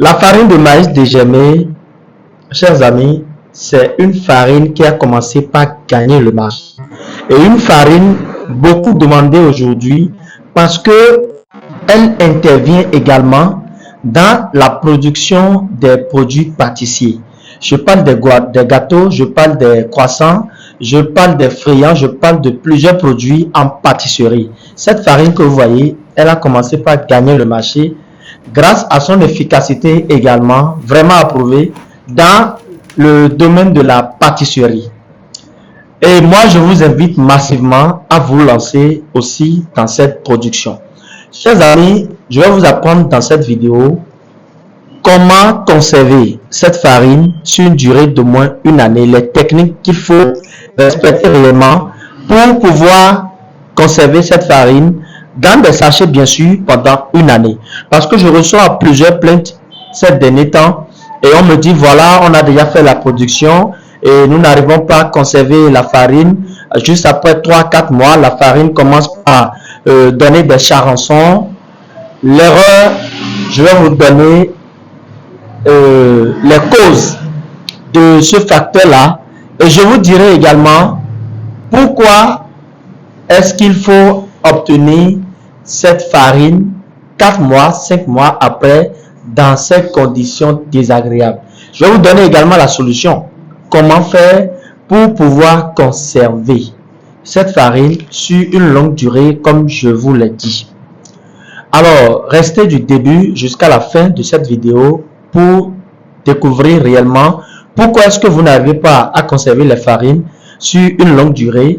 La farine de maïs dégermé, chers amis, c'est une farine qui a commencé par gagner le marché. Et une farine beaucoup demandée aujourd'hui parce que elle intervient également dans la production des produits pâtissiers. Je parle des gâteaux, je parle des croissants, je parle des friands, je parle de plusieurs produits en pâtisserie. Cette farine que vous voyez, elle a commencé par gagner le marché grâce à son efficacité également, vraiment approuvée dans le domaine de la pâtisserie. Et moi, je vous invite massivement à vous lancer aussi dans cette production. Chers amis, je vais vous apprendre dans cette vidéo comment conserver cette farine sur une durée d'au moins une année, les techniques qu'il faut respecter réellement pour pouvoir conserver cette farine dans des sachets bien sûr pendant une année. Parce que je reçois plusieurs plaintes ces derniers temps et on me dit voilà, on a déjà fait la production et nous n'arrivons pas à conserver la farine. Juste après 3-4 mois, la farine commence à donner des charançons. L'erreur, je vais vous donner les causes de ce facteur-là et je vous dirai également pourquoi est-ce qu'il faut obtenir cette farine 4 mois, 5 mois après dans ces conditions désagréables. Je vais vous donner également la solution. Comment faire pour pouvoir conserver cette farine sur une longue durée comme je vous l'ai dit. Alors, restez du début jusqu'à la fin de cette vidéo pour découvrir réellement pourquoi est-ce que vous n'arrivez pas à conserver les farines sur une longue durée,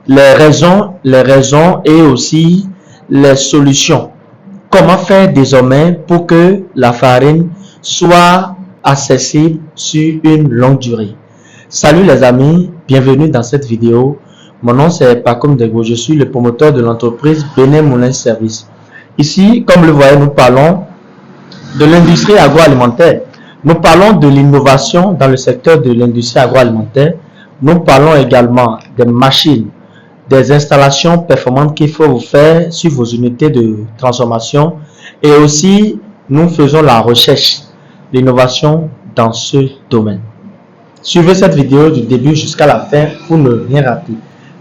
les raisons et aussi les solutions. Comment faire désormais pour que la farine soit accessible sur une longue durée. Salut les amis, bienvenue dans cette vidéo. Mon nom c'est Pacom Degbo, je suis le promoteur de l'entreprise Benin Moulin Service. Ici, comme le voyez, nous parlons de l'industrie agroalimentaire. Nous parlons de l'innovation dans le secteur de l'industrie agroalimentaire. Nous parlons également des machines, des installations performantes qu'il faut vous faire sur vos unités de transformation. Et aussi, nous faisons la recherche, l'innovation dans ce domaine. Suivez cette vidéo du début jusqu'à la fin pour ne rien rater.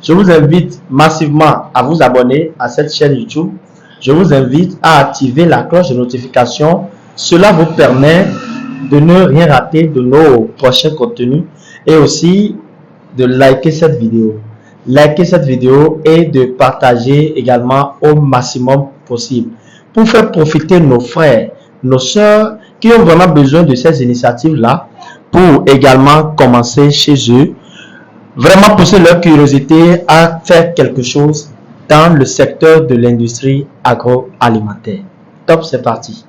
Je vous invite massivement à vous abonner à cette chaîne YouTube. Je vous invite à activer la cloche de notification. Cela vous permet de ne rien rater de nos prochains contenus et aussi de liker cette vidéo. Liker cette vidéo et de partager également au maximum possible pour faire profiter nos frères, nos sœurs qui ont vraiment besoin de ces initiatives-là pour également commencer chez eux, vraiment pousser leur curiosité à faire quelque chose dans le secteur de l'industrie agroalimentaire. Top, c'est parti.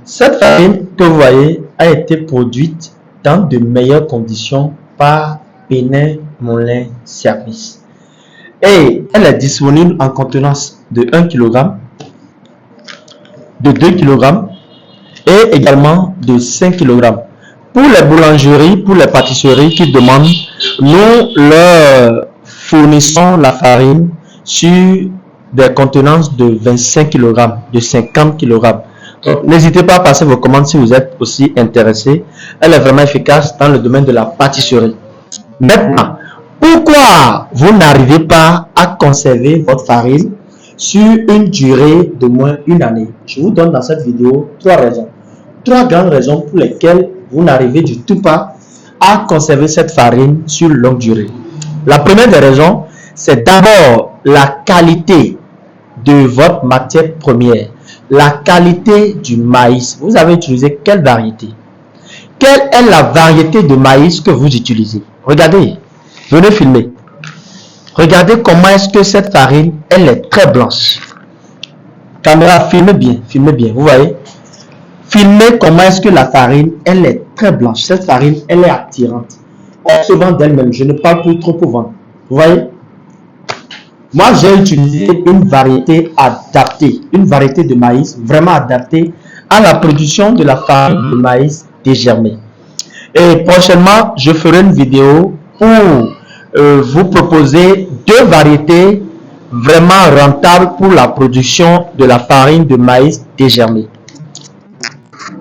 Cette farine que vous voyez a été produite dans de meilleures conditions par Benin Moulin Service. Et elle est disponible en contenance de 1 kg, de 2 kg et également de 5 kg. Pour les boulangeries, pour les pâtisseries qui demandent, nous leur fournissons la farine sur des contenances de 25 kg, de 50 kg. N'hésitez pas à passer vos commandes si vous êtes aussi intéressé. Elle est vraiment efficace dans le domaine de la pâtisserie. Maintenant, pourquoi vous n'arrivez pas à conserver votre farine sur une durée de moins une année? Je vous donne dans cette vidéo 3 raisons. 3 grandes raisons pour lesquelles vous n'arrivez du tout pas à conserver cette farine sur longue durée. La première des raisons, c'est d'abord la qualité de votre matière première, la qualité du maïs. Vous avez utilisé quelle variété? Quelle est la variété de maïs que vous utilisez? Regardez, venez filmer. Regardez comment est-ce que cette farine, elle est très blanche. Caméra, filmez bien, vous voyez? Filmez comment est-ce que la farine, elle est très blanche. Cette farine, elle est attirante. Elle se vend d'elle-même. Je ne parle plus trop pour vendre. Vous voyez? Moi, j'ai utilisé une variété adaptée, une variété de maïs vraiment adaptée à la production de la farine de maïs dégermée. Et prochainement, je ferai une vidéo pour vous proposer 2 variétés vraiment rentables pour la production de la farine de maïs dégermée.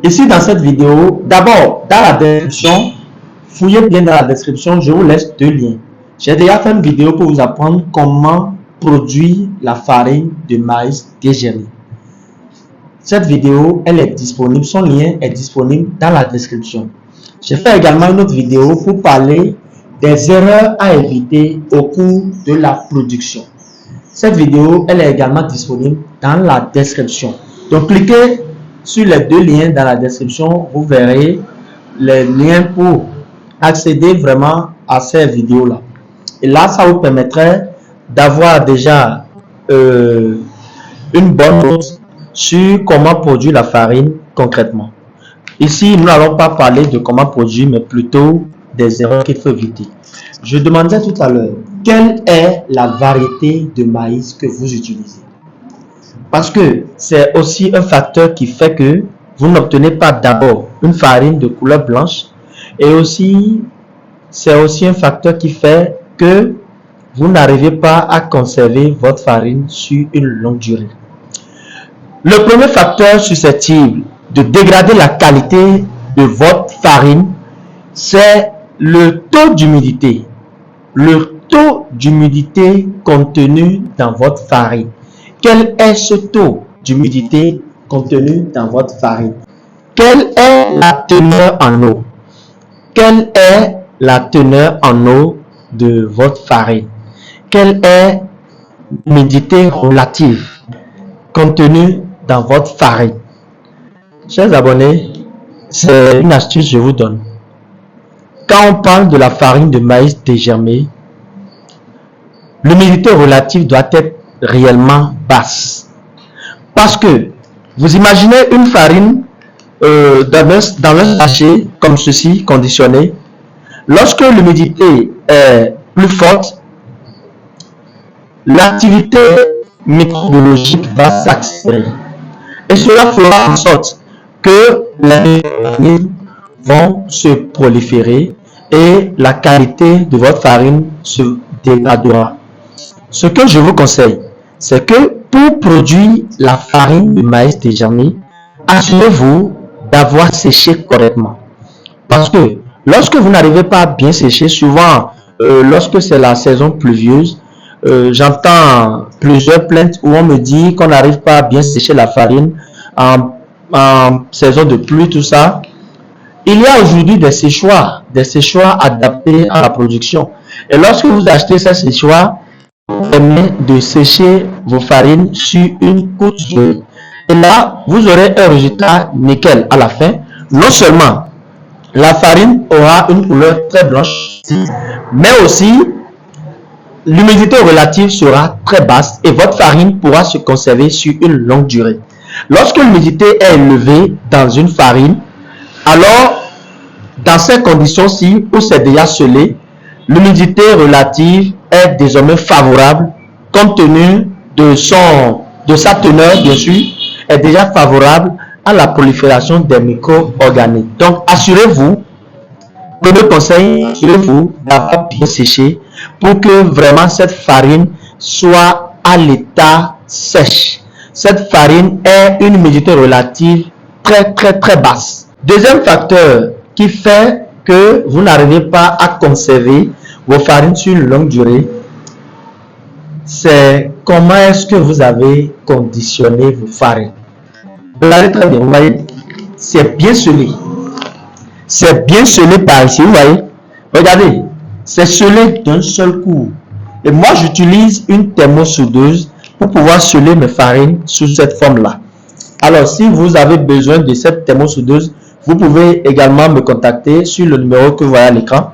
Ici, dans cette vidéo, d'abord, dans la description, fouillez bien dans la description, je vous laisse 2 liens. J'ai déjà fait une vidéo pour vous apprendre comment produire la farine de maïs dégermée. Cette vidéo, elle est disponible, son lien est disponible dans la description. J'ai fait également une autre vidéo pour parler des erreurs à éviter au cours de la production. Cette vidéo, elle est également disponible dans la description. Donc, cliquez sur les 2 liens dans la description, vous verrez les liens pour accéder vraiment à ces vidéos-là. Et là, ça vous permettrait d'avoir déjà une bonne note sur comment produire la farine concrètement. Ici, nous n'allons pas parler de comment produire, mais plutôt des erreurs qu'il faut éviter. Je demandais tout à l'heure, quelle est la variété de maïs que vous utilisez? Parce que c'est aussi un facteur qui fait que vous n'obtenez pas d'abord une farine de couleur blanche, et aussi c'est aussi un facteur qui fait que vous n'arrivez pas à conserver votre farine sur une longue durée. Le premier facteur susceptible de dégrader la qualité de votre farine, c'est le taux d'humidité. Le taux d'humidité contenu dans votre farine. Quel est ce taux d'humidité contenu dans votre farine? Quelle est la teneur en eau? Quelle est la teneur en eau de votre farine? Quelle est l'humidité relative contenue dans votre farine? Chers abonnés, c'est une astuce que je vous donne. Quand on parle de la farine de maïs dégermée, l'humidité relative doit être réellement basse. Parce que vous imaginez une farine dans un sachet comme ceci, conditionné. Lorsque l'humidité est plus forte, l'activité microbiologique va s'accélérer. Et cela fera en sorte que les farines vont se proliférer et la qualité de votre farine se dégradera. Ce que je vous conseille, c'est que pour produire la farine de maïs dégermée, assurez-vous d'avoir séché correctement. Parce que lorsque vous n'arrivez pas à bien sécher, souvent lorsque c'est la saison pluvieuse, j'entends plusieurs plaintes où on me dit qu'on n'arrive pas à bien sécher la farine en saison de pluie, tout ça. Il y a aujourd'hui des séchoirs adaptés à la production. Et lorsque vous achetez ces séchoirs, vous permet de sécher vos farines sur une couche d'eau. Et là, vous aurez un résultat nickel à la fin. Non seulement la farine aura une couleur très blanche, mais aussi l'humidité relative sera très basse et votre farine pourra se conserver sur une longue durée. Lorsque l'humidité est élevée dans une farine, alors dans ces conditions-ci où c'est déjà scellé, l'humidité relative est désormais favorable compte tenu de sa teneur, bien sûr, est déjà favorable à la prolifération des micro-organismes. Donc, assurez-vous, premier conseil, assurez-vous d'avoir bien séché pour que vraiment cette farine soit à l'état sèche. Cette farine ait une humidité relative très basse. Deuxième facteur qui fait que vous n'arrivez pas à conserver vos farines sur une longue durée, c'est comment est-ce que vous avez conditionné vos farines. Regardez très bien, vous voyez, c'est bien scellé. C'est bien scellé par ici, vous voyez. Regardez, c'est scellé d'un seul coup. Et moi, j'utilise une thermosoudeuse pour pouvoir sceller mes farines sous cette forme-là. Alors, si vous avez besoin de cette thermosoudeuse, vous pouvez également me contacter sur le numéro que vous voyez à l'écran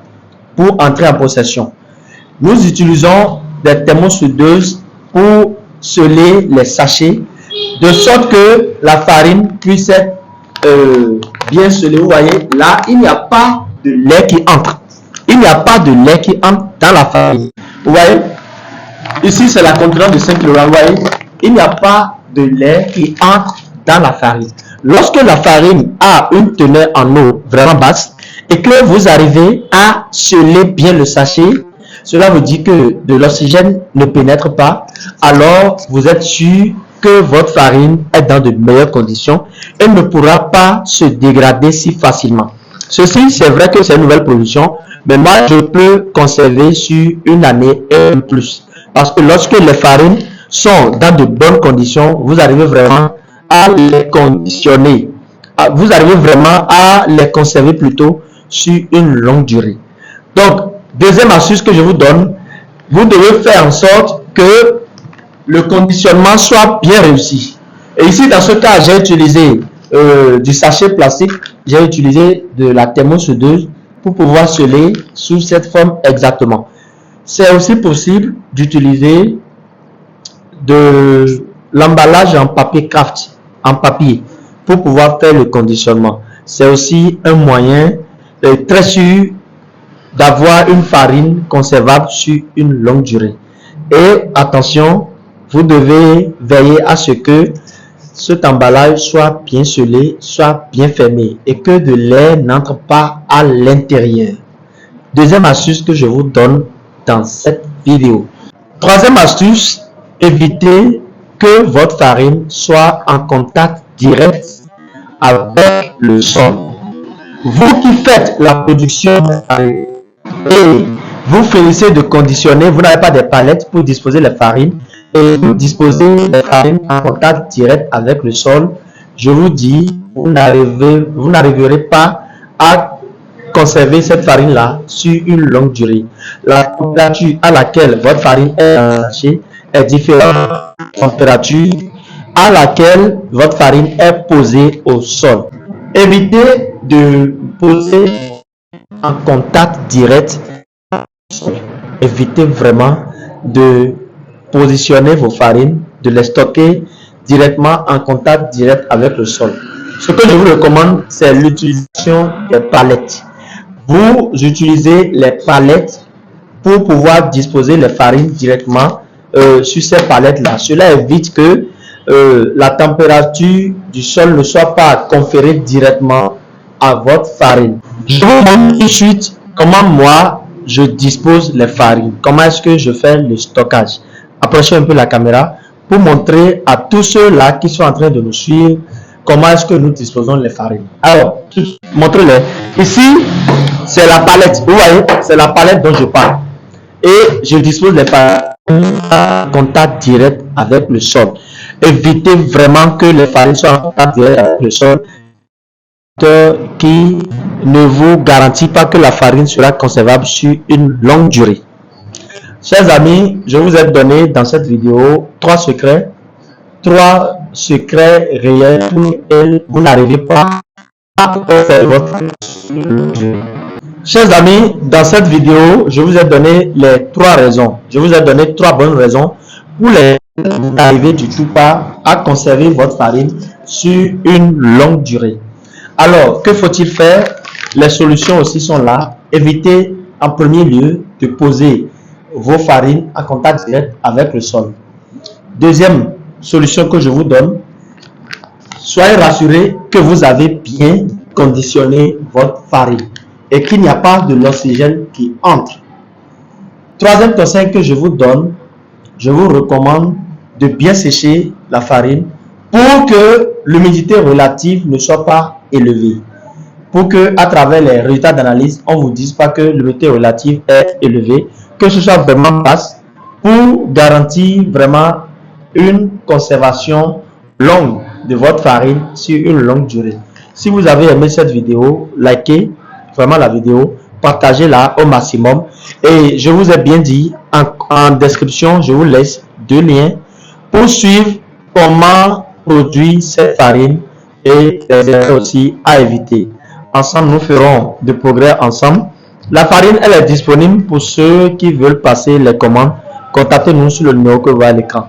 pour entrer en possession. Nous utilisons des thermosoudeuses pour sceller les sachets de sorte que la farine puisse être bien scellée. Vous voyez, là, il n'y a pas de lait qui entre. Il n'y a pas de lait qui entre dans la farine. Vous voyez, ici, c'est la contenance de 5 kg. Vous voyez, il n'y a pas de lait qui entre dans la farine. Lorsque la farine a une teneur en eau vraiment basse et que vous arrivez à sceller bien le sachet, cela veut dire que de l'oxygène ne pénètre pas, alors vous êtes sûr que votre farine est dans de meilleures conditions et ne pourra pas se dégrader si facilement. Ceci, c'est vrai que c'est une nouvelle production, mais moi, je peux conserver sur une année et plus. Parce que lorsque les farines sont dans de bonnes conditions, vous arrivez vraiment à les conditionner. Vous arrivez vraiment à les conserver plutôt sur une longue durée. Donc, deuxième astuce que je vous donne, vous devez faire en sorte que le conditionnement soit bien réussi. Et ici, dans ce cas, j'ai utilisé du sachet plastique, j'ai utilisé de la thermosoudure pour pouvoir sceller sous cette forme exactement. C'est aussi possible d'utiliser de l'emballage en papier craft, en papier, pour pouvoir faire le conditionnement. C'est aussi un moyen très sûr d'avoir une farine conservable sur une longue durée. Et attention, vous devez veiller à ce que cet emballage soit bien scellé, soit bien fermé et que de l'air n'entre pas à l'intérieur. Deuxième astuce que je vous donne dans cette vidéo. Troisième astuce, évitez que votre farine soit en contact direct avec le sol. Vous qui faites la production et vous finissez de conditionner, vous n'avez pas de palettes pour disposer les farines et vous disposez les farines en contact direct avec le sol, je vous dis, vous n'arriverez pas à conserver cette farine là sur une longue durée. La température à laquelle votre farine est attachée est différente de la température à laquelle votre farine est posée au sol. Évitez de poser en contact direct. Évitez vraiment de positionner vos farines, de les stocker directement en contact direct avec le sol. Ce que je vous recommande, c'est l'utilisation des palettes. Vous utilisez les palettes pour pouvoir disposer les farines directement sur ces palettes-là. Cela évite que la température du sol ne soit pas conférée directement à votre farine. Je vous montre tout de suite comment moi je dispose les farines. Comment est-ce que je fais le stockage. Approchez un peu la caméra pour montrer à tous ceux-là qui sont en train de nous suivre comment est-ce que nous disposons les farines. Alors, montrez-les. Ici, c'est la palette. Vous voyez, c'est la palette dont je parle. Et je dispose les farines en contact direct avec le sol. Évitez vraiment que les farines soient en contact direct avec le sol, qui ne vous garantit pas que la farine sera conservable sur une longue durée. Chers amis, je vous ai donné dans cette vidéo trois secrets réels pour lesquels vous n'arrivez pas à faire votre farine. Chers amis, dans cette vidéo, je vous ai donné les trois raisons. Je vous ai donné trois bonnes raisons pour lesquelles vous n'arrivez du tout pas à conserver votre farine sur une longue durée. Alors, que faut-il faire? Les solutions aussi sont là. Évitez en premier lieu de poser vos farines en contact direct avec le sol. Deuxième solution que je vous donne, soyez rassurés que vous avez bien conditionné votre farine et qu'il n'y a pas de l'oxygène qui entre. Troisième conseil que je vous donne, je vous recommande de bien sécher la farine pour que l'humidité relative ne soit pas élevée. Pour que, à travers les résultats d'analyse, on ne vous dise pas que l'humidité relative est élevée, que ce soit vraiment basse, pour garantir vraiment une conservation longue de votre farine sur une longue durée. Si vous avez aimé cette vidéo, likez vraiment la vidéo, partagez-la au maximum. Et je vous ai bien dit, en description, je vous laisse deux liens pour suivre comment produire cette farine et les erreurs aussi à éviter. Ensemble, nous ferons de progrès ensemble. La farine, elle est disponible pour ceux qui veulent passer les commandes. Contactez-nous sur le numéro que vous voyez à l'écran.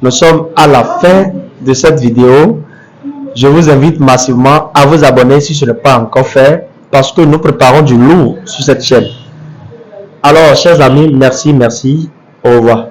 Nous sommes à la fin de cette vidéo. Je vous invite massivement à vous abonner si ce n'est pas encore fait, parce que nous préparons du lourd sur cette chaîne. Alors, chers amis, merci. Au revoir.